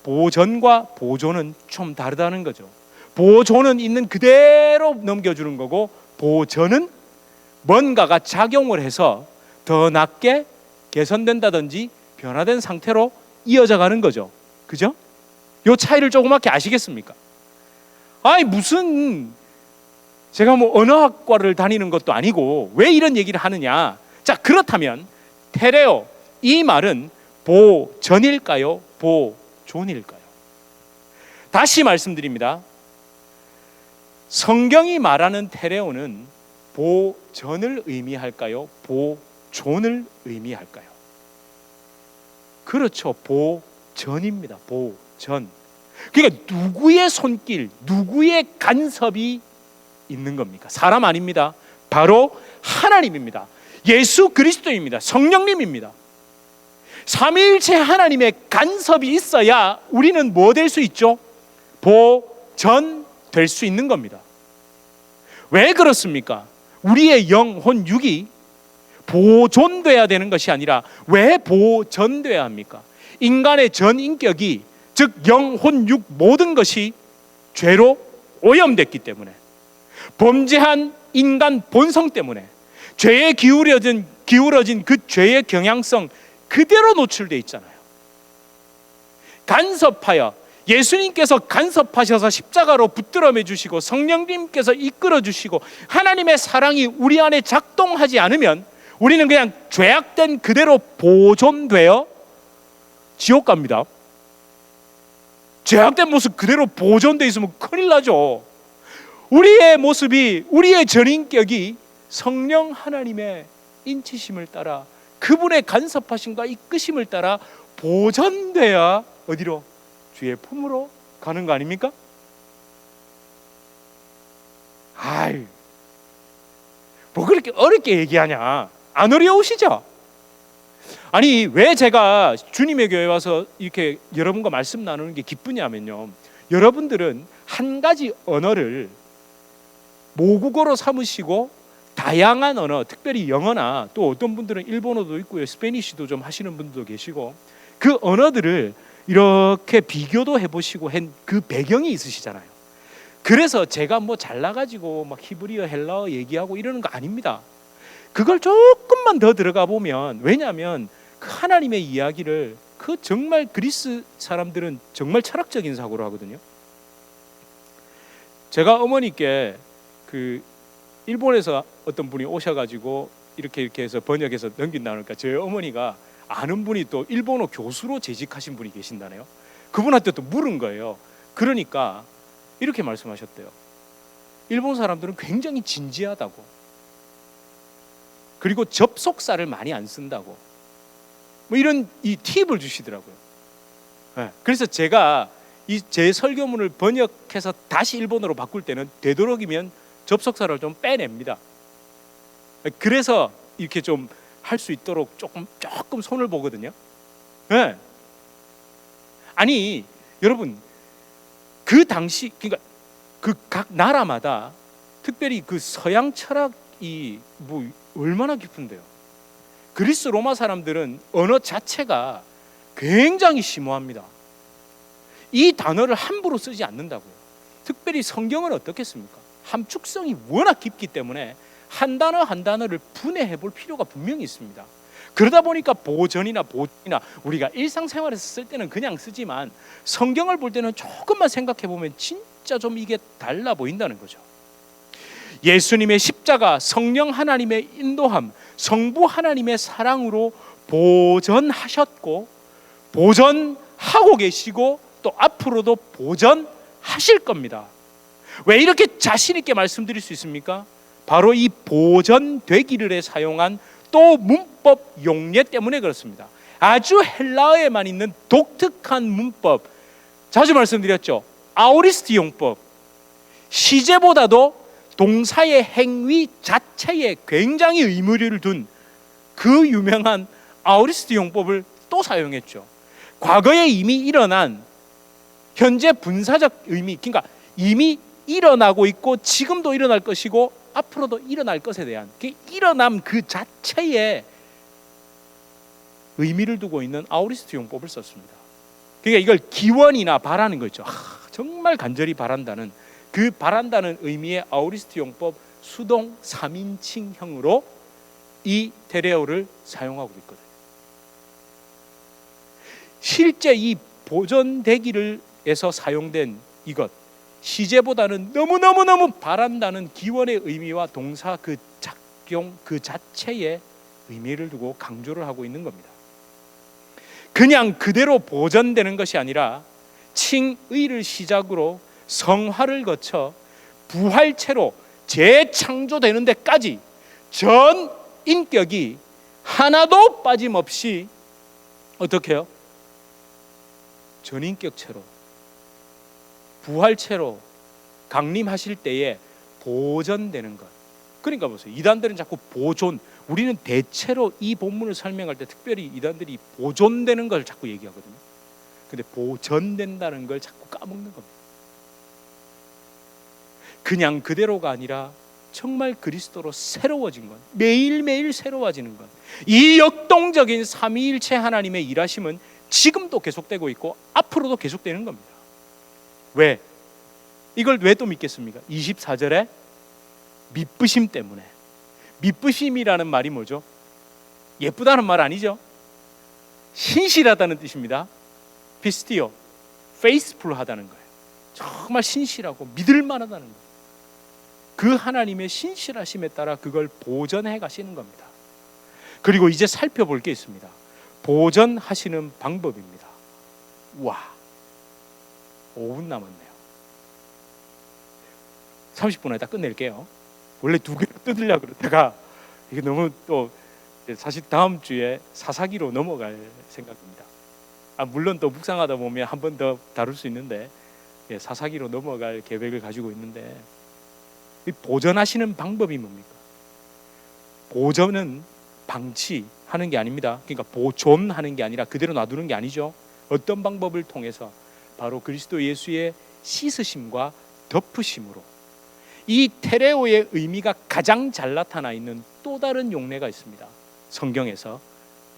보전과 보존은 좀 다르다는 거죠. 보존은 있는 그대로 넘겨주는 거고, 보전은 뭔가가 작용을 해서 더 낫게 개선된다든지 변화된 상태로 이어져 가는 거죠. 그죠? 이 차이를 조그맣게 아시겠습니까? 아니 무슨 제가 뭐 언어학과를 다니는 것도 아니고 왜 이런 얘기를 하느냐? 자, 그렇다면 테레오 이 말은 보전일까요? 보존일까요? 다시 말씀드립니다. 성경이 말하는 테레오는 보전을 의미할까요? 보존을 의미할까요? 그렇죠. 보전입니다. 보전. 그러니까 누구의 손길, 누구의 간섭이 있는 겁니까? 사람 아닙니다. 바로 하나님입니다. 예수 그리스도입니다. 성령님입니다. 삼위일체 하나님의 간섭이 있어야 우리는 뭐 될 수 있죠? 보전될 수 있는 겁니다. 왜 그렇습니까? 우리의 영혼 육이 보존돼야 되는 것이 아니라 왜 보전돼야 합니까? 인간의 전인격이 즉 영혼 육 모든 것이 죄로 오염됐기 때문에, 범죄한 인간 본성 때문에, 죄에 기울어진 그 죄의 경향성 그대로 노출되어 있잖아요. 간섭하여 예수님께서 간섭하셔서 십자가로 붙들어 매주시고 성령님께서 이끌어 주시고 하나님의 사랑이 우리 안에 작동하지 않으면 우리는 그냥 죄악된 그대로 보존되어 지옥 갑니다. 죄악된 모습 그대로 보존되어 있으면 큰일 나죠. 우리의 모습이, 우리의 전인격이 성령 하나님의 인치심을 따라 그분의 간섭하심과 이끄심을 따라 보존돼야 어디로? 주의 품으로 가는 거 아닙니까? 아이, 뭐 그렇게 어렵게 얘기하냐? 안 어려우시죠? 아니, 왜 제가 주님의 교회 와서 이렇게 여러분과 말씀 나누는 게 기쁘냐면요, 여러분들은 한 가지 언어를 모국어로 삼으시고 다양한 언어, 특별히 영어나 또 어떤 분들은 일본어도 있고요, 스페니쉬도 좀 하시는 분들도 계시고, 그 언어들을 이렇게 비교도 해보시고 한 그 배경이 있으시잖아요. 그래서 제가 뭐 잘나가지고 막 히브리어, 헬라어 얘기하고 이러는 거 아닙니다. 그걸 조금만 더 들어가 보면, 왜냐하면 그 하나님의 이야기를 그 정말 그리스 사람들은 정말 철학적인 사고를 하거든요. 제가 어머니께 그 일본에서 어떤 분이 오셔가지고 이렇게 해서 번역해서 넘긴다니까 저희 어머니가 아는 분이 또 일본어 교수로 재직하신 분이 계신다네요. 그분한테 또 물은 거예요. 그러니까 이렇게 말씀하셨대요. 일본 사람들은 굉장히 진지하다고, 그리고 접속사를 많이 안 쓴다고, 뭐 이런 이 팁을 주시더라고요. 네. 그래서 제가 이 제 설교문을 번역해서 다시 일본어로 바꿀 때는 되도록이면 접속사를 좀 빼냅니다. 그래서 이렇게 좀 할 수 있도록 조금 손을 보거든요. 네. 아니 여러분, 그 당시, 그러니까 그 각 나라마다 특별히 그 서양 철학이 뭐 얼마나 깊은데요. 그리스 로마 사람들은 언어 자체가 굉장히 심오합니다. 이 단어를 함부로 쓰지 않는다고요. 특별히 성경은 어떻겠습니까? 함축성이 워낙 깊기 때문에 한 단어 한 단어를 분해해 볼 필요가 분명히 있습니다. 그러다 보니까 보전이나 보존이나 우리가 일상생활에서 쓸 때는 그냥 쓰지만 성경을 볼 때는 조금만 생각해 보면 진짜 좀 이게 달라 보인다는 거죠. 예수님의 십자가, 성령 하나님의 인도함, 성부 하나님의 사랑으로 보전하셨고 보전하고 계시고 또 앞으로도 보전하실 겁니다. 왜 이렇게 자신 있게 말씀드릴 수 있습니까? 바로 이 보전되기를에 사용한 또 문법 용례 때문에 그렇습니다. 아주 헬라어에만 있는 독특한 문법, 자주 말씀드렸죠. 아우리스트 용법, 시제보다도 동사의 행위 자체에 굉장히 의무를 둔 그 유명한 아우리스트 용법을 또 사용했죠. 과거에 이미 일어난 현재 분사적 의미, 그러니까 이미 일어나고 있고 지금도 일어날 것이고 앞으로도 일어날 것에 대한 일어남 그 자체에 의미를 두고 있는 아우리스트 용법을 썼습니다. 그러니까 이걸 기원이나 바라는 거 있죠. 정말 간절히 바란다는, 그 바란다는 의미의 아우리스트 용법 수동 3인칭형으로 이 테레오를 사용하고 있거든요. 실제 이 보존되기를에서 사용된 이것, 시제보다는 너무너무너무 바란다는 기원의 의미와 동사 그 작용 그 자체의 의미를 두고 강조를 하고 있는 겁니다. 그냥 그대로 보존되는 것이 아니라 칭의를 시작으로 성화를 거쳐 부활체로 재창조되는 데까지 전 인격이 하나도 빠짐없이 어떻게 해요? 전인격체로 부활체로 강림하실 때에 보존되는 것. 그러니까 보세요. 이단들은 자꾸 보존, 우리는 대체로 이 본문을 설명할 때 특별히 이단들이 보존되는 걸 자꾸 얘기하거든요. 근데 보존된다는 걸 자꾸 까먹는 겁니다. 그냥 그대로가 아니라 정말 그리스도로 새로워진 것, 매일매일 새로워지는 것. 이 역동적인 삼위일체 하나님의 일하심은 지금도 계속되고 있고 앞으로도 계속되는 겁니다. 왜? 이걸 왜 또 믿겠습니까? 24절에 미쁘심 때문에. 미쁘심이라는 말이 뭐죠? 예쁘다는 말 아니죠? 신실하다는 뜻입니다. 피스티오, 페이스풀하다는 거예요. 정말 신실하고 믿을만하다는 거예요. 그 하나님의 신실하심에 따라 그걸 보존해 가시는 겁니다. 그리고 이제 살펴볼 게 있습니다. 보존하시는 방법입니다. 와, 5분 남았네요. 30분에 다 끝낼게요. 원래 2개로 뜯으려고 그러다가 이게 너무 또 사실 다음 주에 사사기로 넘어갈 생각입니다. 물론 또 묵상하다 보면 한 번 더 다룰 수 있는데 사사기로 넘어갈 계획을 가지고 있는데, 이 보존하시는 방법이 뭡니까? 보존은 방치하는 게 아닙니다. 그러니까 보존하는 게 아니라 그대로 놔두는 게 아니죠. 어떤 방법을 통해서? 바로 그리스도 예수의 씻으심과 덮으심으로. 이 테레오의 의미가 가장 잘 나타나 있는 또 다른 용례가 있습니다. 성경에서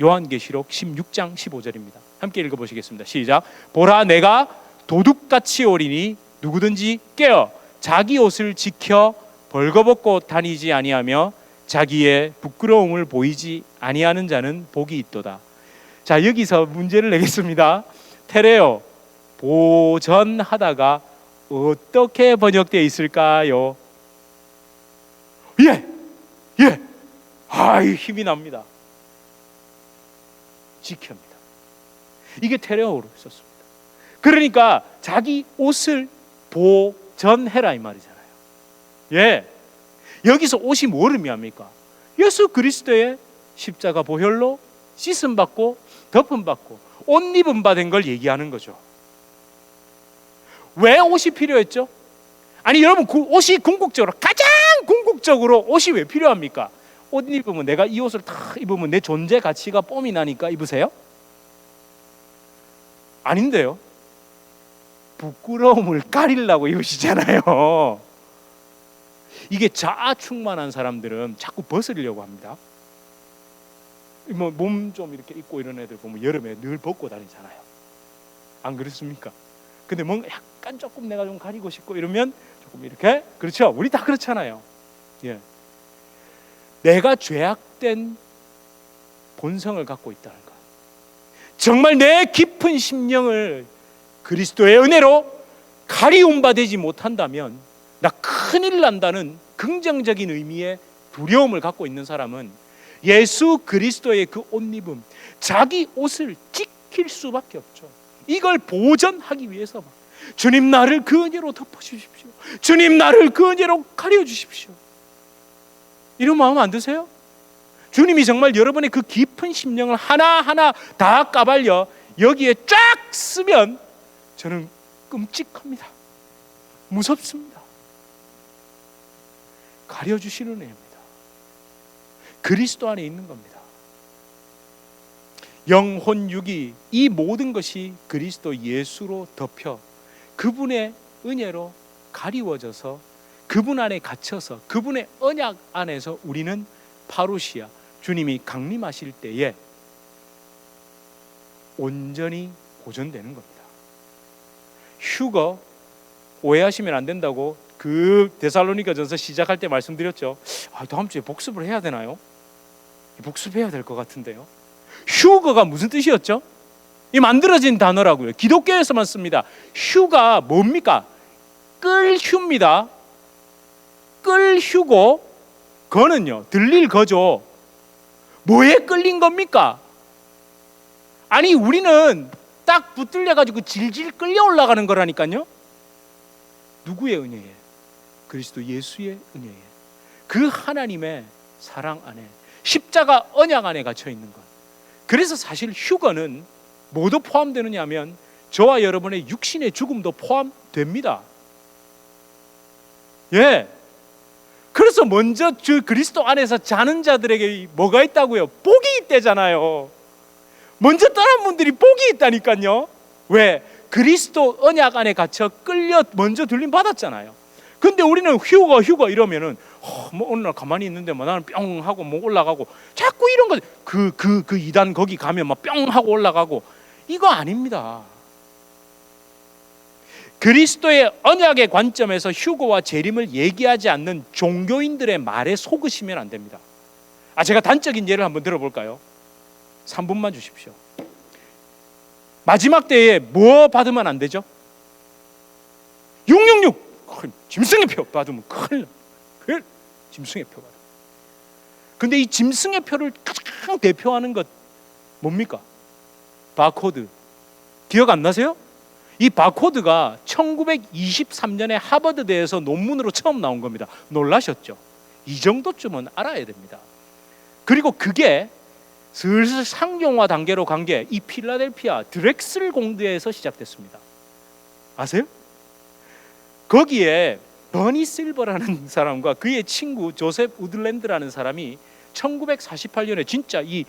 요한계시록 16장 15절입니다. 함께 읽어보시겠습니다. 시작. 보라, 내가 도둑같이 오리니 누구든지 깨어 자기 옷을 지켜 벌거벗고 다니지 아니하며 자기의 부끄러움을 보이지 아니하는 자는 복이 있도다. 자, 여기서 문제를 내겠습니다. 테레오, 보존하다가 어떻게 번역되어 있을까요? 힘이 납니다. 지켜입니다. 이게 테레오로 썼습니다. 그러니까 자기 옷을 보존해라 이 말이잖아요. 여기서 옷이 뭘 의미합니까? 예수 그리스도의 십자가 보혈로 씻음 받고 덮음 받고 옷 입음 받은 걸 얘기하는 거죠. 왜 옷이 필요했죠? 아니 여러분, 옷이 궁극적으로, 가장 궁극적으로 옷이 왜 필요합니까? 옷 입으면, 내가 이 옷을 다 입으면 내 존재 가치가 뽐이 나니까 입으세요? 아닌데요. 부끄러움을 가리려고 입으시잖아요. 이게 자아 충만한 사람들은 자꾸 벗으려고 합니다. 몸 좀 이렇게 입고 이런 애들 보면 여름에 늘 벗고 다니잖아요. 안 그렇습니까? 근데 뭔가 약간 조금 내가 좀 가리고 싶고 이러면 조금 이렇게, 그렇죠? 우리 다 그렇잖아요. 내가 죄악된 본성을 갖고 있다는 것, 정말 내 깊은 심령을 그리스도의 은혜로 가리움 받지 못한다면 나 큰일 난다는 긍정적인 의미의 두려움을 갖고 있는 사람은 예수 그리스도의 그 옷 입음, 자기 옷을 지킬 수밖에 없죠. 이걸 보존하기 위해서 주님, 나를 그 은혜로 덮어주십시오. 주님, 나를 그 은혜로 가려주십시오. 이런 마음 안 드세요? 주님이 정말 여러분의 그 깊은 심령을 하나하나 다 까발려 여기에 쫙 쓰면 저는 끔찍합니다. 무섭습니다. 가려주시는 은혜입니다. 그리스도 안에 있는 겁니다. 영혼 육이, 이 모든 것이 그리스도 예수로 덮여 그분의 은혜로 가리워져서 그분 안에 갇혀서 그분의 언약 안에서 우리는 파루시아, 주님이 강림하실 때에 온전히 보존되는 겁니다. 휴거, 오해하시면 안 된다고 그 데살로니가전서 시작할 때 말씀드렸죠. 다음 주에 복습을 해야 되나요? 복습해야 될 것 같은데요. 휴거가 무슨 뜻이었죠? 이 만들어진 단어라고요. 기독교에서만 씁니다. 휴가 뭡니까? 끌휴입니다. 끌휴고 거는요 들릴 거죠. 뭐에 끌린 겁니까? 아니 우리는 딱 붙들려 가지고 질질 끌려 올라가는 거라니까요. 누구의 은혜에? 그리스도 예수의 은혜에. 그 하나님의 사랑 안에, 십자가 언약 안에 갇혀 있는 것. 그래서 사실 휴거는 뭐도 포함되느냐 하면 저와 여러분의 육신의 죽음도 포함됩니다. 예. 그래서 먼저 저 그리스도 안에서 자는 자들에게 뭐가 있다고요? 복이 있대잖아요. 먼저 떠난 분들이 복이 있다니까요. 왜? 그리스도 언약 안에 갇혀 끌려 먼저 들림 받았잖아요. 근데 우리는 휴거 이러면은 뭐 어느 날 가만히 있는데 뭐 나는 뿅 하고 뭐 올라가고 자꾸 이런 거 그 2단 거기 가면 막 뿅 하고 올라가고 이거 아닙니다. 그리스도의 언약의 관점에서 휴거와 재림을 얘기하지 않는 종교인들의 말에 속으시면 안 됩니다. 제가 단적인 예를 한번 들어볼까요? 3분만 주십시오. 마지막 때에 뭐 받으면 안 되죠? 666 짐승의 표 받으면 큰일 나. 짐승의 표 받아. 근데 이 짐승의 표를 가장 대표하는 것 뭡니까? 바코드. 기억 안 나세요? 이 바코드가 1923년에 하버드대에서 논문으로 처음 나온 겁니다. 놀라셨죠? 이 정도쯤은 알아야 됩니다. 그리고 그게 슬슬 상용화 단계로 간 게 이 필라델피아 드렉슬 공대에서 시작됐습니다. 아세요? 거기에 버니 실버라는 사람과 그의 친구 조셉 우드랜드라는 사람이 1948년에 진짜 이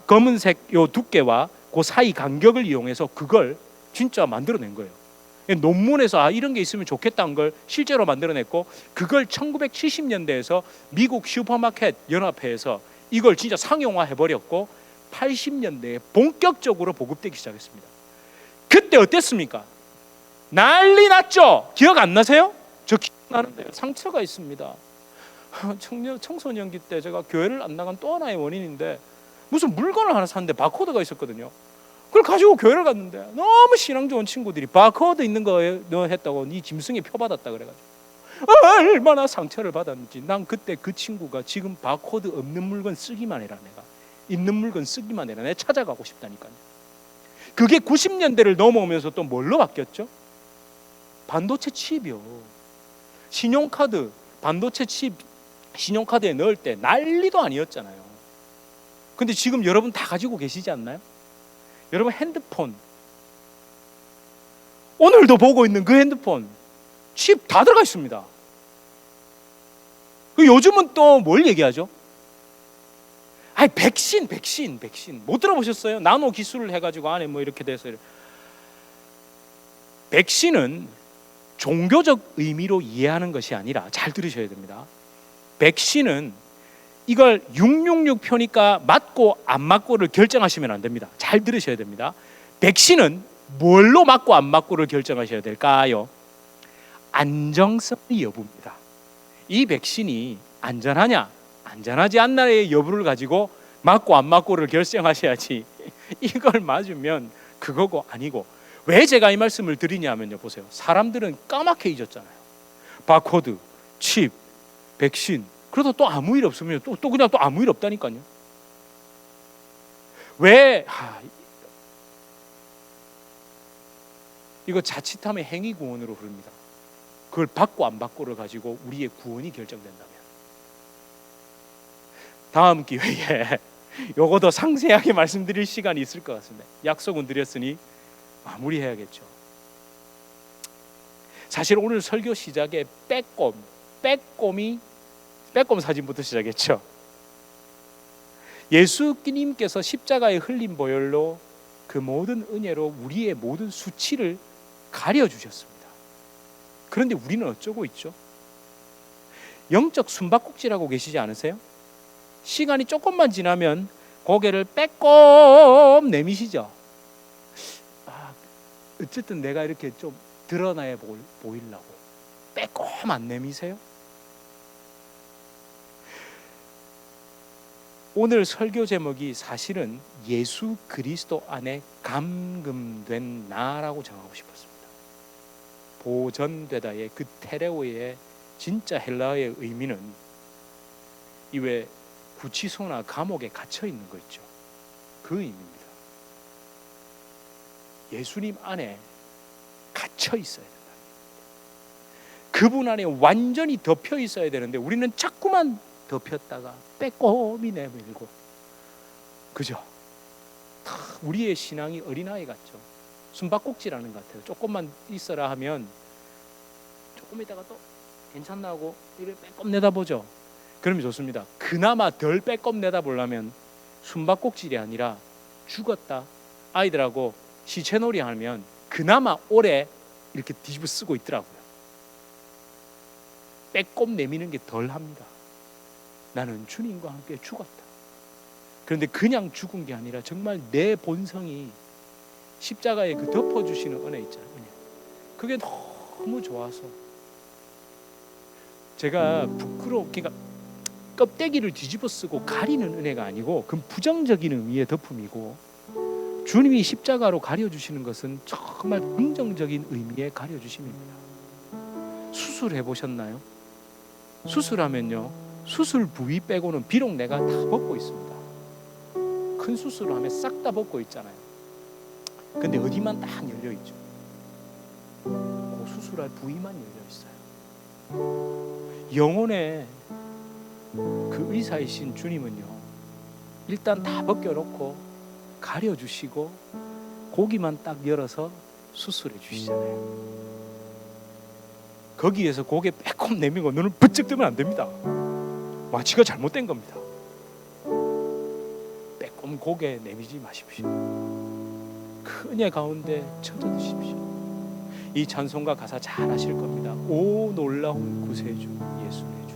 검은색 요 두께와 그 사이 간격을 이용해서 그걸 진짜 만들어낸 거예요. 논문에서 이런 게 있으면 좋겠다는 걸 실제로 만들어냈고, 그걸 1970년대에서 미국 슈퍼마켓 연합회에서 이걸 진짜 상용화 해버렸고 80년대에 본격적으로 보급되기 시작했습니다. 그때 어땠습니까? 난리 났죠? 기억 안 나세요? 저 기억나는데요. 상처가 있습니다. 청소년기 때 제가 교회를 안 나간 또 하나의 원인인데, 무슨 물건을 하나 샀는데 바코드가 있었거든요. 그걸 가지고 교회를 갔는데 너무 신앙 좋은 친구들이 바코드 있는 거 했다고 네 짐승이 표 받았다 그래가지고 얼마나 상처를 받았는지. 난 그때 그 친구가 지금 바코드 없는 물건 쓰기만 해라, 내가 있는 물건 쓰기만 해라, 내가 찾아가고 싶다니까요. 그게 90년대를 넘어오면서 또 뭘로 바뀌었죠? 반도체 칩이요. 신용카드, 반도체 칩 신용카드에 넣을 때 난리도 아니었잖아요. 근데 지금 여러분 다 가지고 계시지 않나요? 여러분 핸드폰, 오늘도 보고 있는 그 핸드폰 칩 다 들어가 있습니다. 요즘은 또 뭘 얘기하죠? 백신 못 들어보셨어요? 나노 기술을 해가지고 안에 뭐 이렇게 돼서. 백신은 종교적 의미로 이해하는 것이 아니라, 잘 들으셔야 됩니다. 백신은 이걸 666표니까 맞고 안 맞고를 결정하시면 안 됩니다. 잘 들으셔야 됩니다. 백신은 뭘로 맞고 안 맞고를 결정하셔야 될까요? 안정성의 여부입니다. 이 백신이 안전하냐 안전하지 않나의 여부를 가지고 맞고 안 맞고를 결정하셔야지 이걸 맞으면 그거고 아니고. 왜 제가 이 말씀을 드리냐면요, 보세요. 사람들은 까맣게 잊었잖아요. 바코드, 칩, 백신, 그래도 또 아무 일 없으면 또 그냥 또 아무 일 없다니까요. 왜? 이거 자칫하면 행위구원으로 흐릅니다. 그걸 받고 안 받고를 가지고 우리의 구원이 결정된다면. 다음 기회에 요거 더 상세하게 말씀드릴 시간이 있을 것 같습니다. 약속은 드렸으니 마무리해야겠죠. 사실 오늘 설교 시작에 빼꼼 사진부터 시작했죠. 예수님께서 십자가에 흘린 보혈로 그 모든 은혜로 우리의 모든 수치를 가려주셨습니다. 그런데 우리는 어쩌고 있죠? 영적 숨바꼭질하고 계시지 않으세요? 시간이 조금만 지나면 고개를 빼꼼 내미시죠. 어쨌든 내가 이렇게 좀 드러나야 보이려고 빼꼼 안 내미세요? 오늘 설교 제목이 사실은 예수 그리스도 안에 감금된 나라고 정하고 싶었습니다. 보전되다의 그 테레오의 진짜 헬라어의 의미는 이외 구치소나 감옥에 갇혀 있는 거 있죠. 그 의미입니다. 예수님 안에 갇혀 있어야 된다. 그분 안에 완전히 덮여 있어야 되는데 우리는 자꾸만 덮였다가 빼꼼히 내밀고, 그죠? 우리의 신앙이 어린아이 같죠. 숨바꼭질하는 것 같아요. 조금만 있어라 하면 조금 있다가 또 괜찮나 하고 이를 빼꼼 내다보죠. 그러면 좋습니다. 그나마 덜 빼꼼 내다보려면 숨바꼭질이 아니라 죽었다 아이들하고 시체놀이 하면 그나마 오래 이렇게 뒤집어 쓰고 있더라고요. 빼꼼 내미는 게 덜 합니다. 나는 주님과 함께 죽었다. 그런데 그냥 죽은 게 아니라 정말 내 본성이 십자가에 그 덮어주시는 은혜 있잖아요. 은혜. 그게 너무 좋아서 제가 그러니까 껍데기를 뒤집어 쓰고 가리는 은혜가 아니고 그건 부정적인 의미의 덮음이고, 주님이 십자가로 가려주시는 것은 정말 긍정적인 의미의 가려주심입니다. 수술해 보셨나요? 수술하면요, 수술 부위 빼고는 비록 내가 다 벗고 있습니다. 큰 수술을 하면 싹 다 벗고 있잖아요. 근데 어디만 딱 열려 있죠. 그 수술할 부위만 열려 있어요. 영혼의 그 의사이신 주님은요, 일단 다 벗겨놓고 가려주시고 고기만 딱 열어서 수술해 주시잖아요. 거기에서 고개 빼꼼 내밀고 눈을 번쩍 뜨면 안 됩니다. 마취가 잘못된 겁니다. 빼꼼 고개 내미지 마십시오. 그 은혜 가운데 쳐져드십시오. 이 찬송가 가사 잘 아실 겁니다. 오 놀라운 구세주 예수의 주.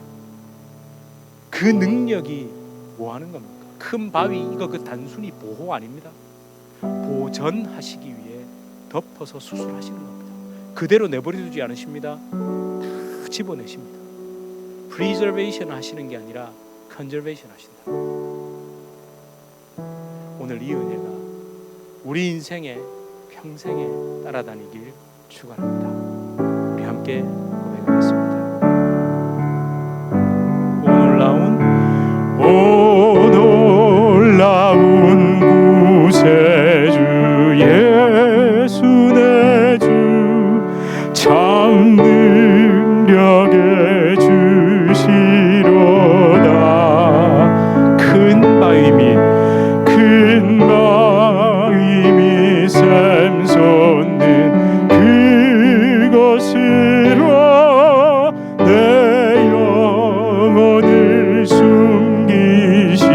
그 능력이 뭐 하는 겁니까? 큰 바위, 이거 그 단순히 보호 아닙니다. 보전하시기 위해 덮어서 수술하시는 겁니다. 그대로 내버려두지 않으십니다. 다 집어내십니다. preservation 하시는 게 아니라 conservation 하신다. 오늘 이 은혜가 우리 인생의 평생에 따라다니길 축원합니다. 우리 함께 고백하겠습니다. 오 놀라운 구세주 예수 내 주, 참 능력의 주시로다. 큰 바위미 샘솟는 그것으로 내 영혼을 숨기시네.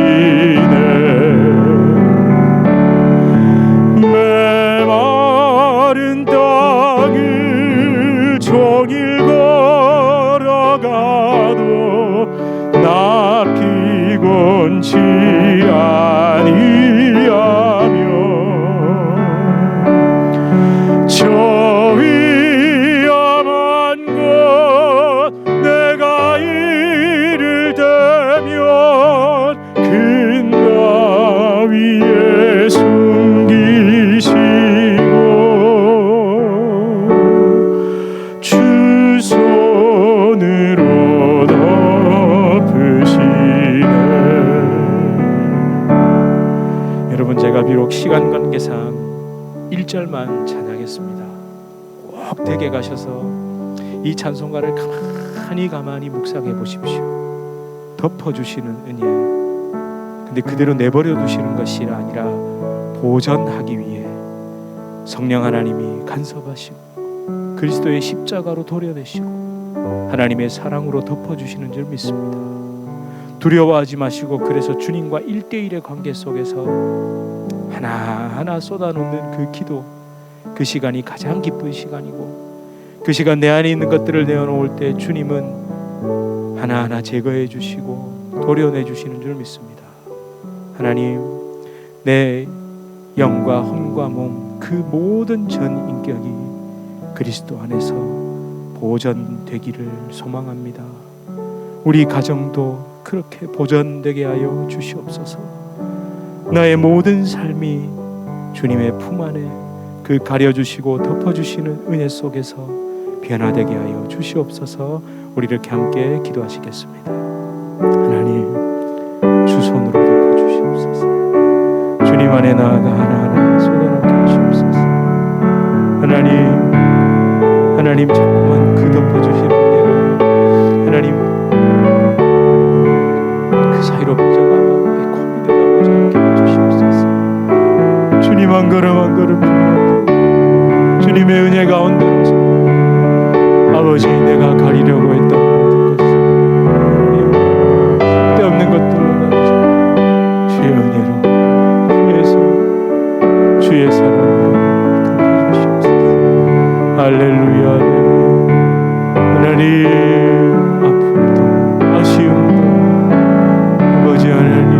메마른 땅을 종일 걸어가도 나 피곤치 아니하며 저 위험한 곳 내가 이를 대면 큰 바위에 숨기시고 주 손으로 덮으시네. 여러분, 제가 비록 시간 관계상 1절만 찬양했습니다. 꼭 댁에 가셔서 이 찬송가를 가만히 묵상해 보십시오. 덮어주시는 은혜, 근데 그대로 내버려 두시는 것이 아니라 보전하기 위해 성령 하나님이 간섭하시고 그리스도의 십자가로 도려내시고 하나님의 사랑으로 덮어주시는 줄 믿습니다. 두려워하지 마시고, 그래서 주님과 1대1의 관계 속에서 하나하나 쏟아놓는 그 기도, 그 시간이 가장 기쁜 시간이고, 그 시간 내 안에 있는 것들을 내어놓을 때 주님은 하나하나 제거해 주시고 도려내 주시는 줄 믿습니다. 하나님, 내 영과 혼과 몸, 그 모든 전 인격이 그리스도 안에서 보존되기를 소망합니다. 우리 가정도 그렇게 보존되게 하여 주시옵소서. 나의 모든 삶이 주님의 품 안에 그 가려주시고 덮어주시는 은혜 속에서 변화되게 하여 주시옵소서. 우리 이렇게 함께 기도하시겠습니다. 하나님, 주 손으로 덮어 주시옵소서. 주님 안에 나아가 하나하나 쏟아놓게 하시옵소서. 하나님 자꾸만 그 덮어주시는 은혜를 하나님 그 사이로 뻗어가 매콤히 들어가지 않게 해주시옵소서. 주님 한 걸음 한 걸음 주님의 은혜 가운데로서 아버지, 내가 가리려고 했던 모든 것을 하나님 때없는 것들로 나오지 주의 은혜로 주의 사랑으로 덮어주시옵소서. 할렐루야, 할렐루야. 하나님, 아픔도 아쉬움도 아버지 하나님,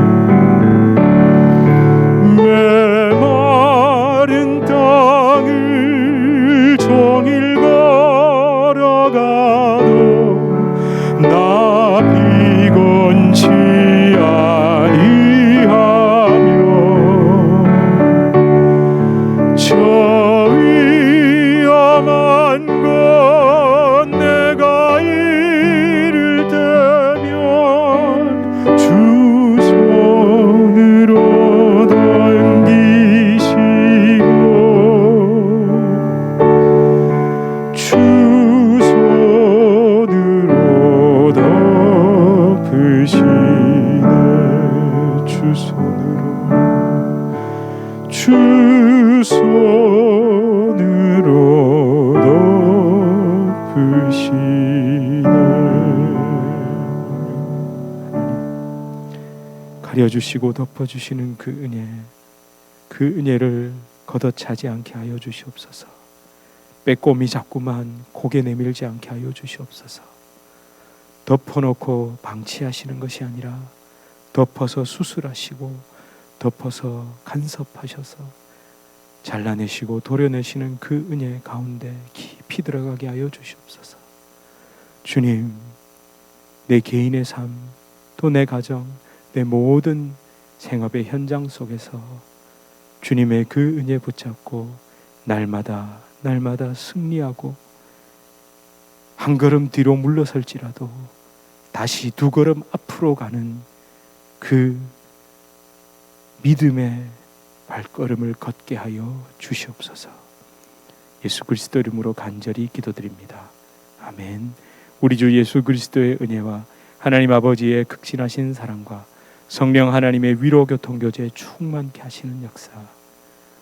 메마른 땅을 종일 걸어가도 나 비곤치 아니하며 저 위험한 곳 내가 이를 때면 주 손으로 던기시고 주 손으로 덮으시네. 주 손으로 덮으시네. 가려주시고 덮어주시는 그 은혜를 걷어차지 않게 하여 주시옵소서. 빼꼼히 자꾸만 고개 내밀지 않게 하여 주시옵소서. 덮어놓고 방치하시는 것이 아니라 덮어서 수술하시고 덮어서 간섭하셔서 잘라내시고 도려내시는 그 은혜 가운데 깊이 들어가게 하여 주시옵소서. 주님, 내 개인의 삶, 또 내 가정, 내 모든 생업의 현장 속에서 주님의 그 은혜 붙잡고 날마다 승리하고 한 걸음 뒤로 물러설지라도 다시 두 걸음 앞으로 가는 그 믿음의 발걸음을 걷게 하여 주시옵소서. 예수 그리스도 이름으로 간절히 기도드립니다. 아멘. 우리 주 예수 그리스도의 은혜와 하나님 아버지의 극진하신 사랑과 성령 하나님의 위로 교통 교제 충만케 하시는 역사,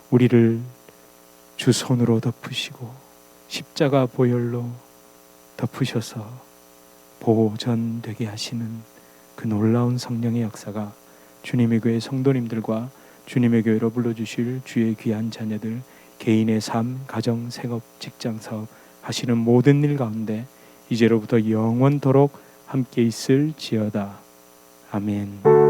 우리를 주 손으로 덮으시고 십자가 보혈로 덮으셔서 보존되게 하시는 그 놀라운 성령의 역사가 주님의 교회 성도님들과 주님의 교회로 불러주실 주의 귀한 자녀들 개인의 삶, 가정, 생업, 직장, 사업 하시는 모든 일 가운데 이제로부터 영원토록 함께 있을지어다. 아멘.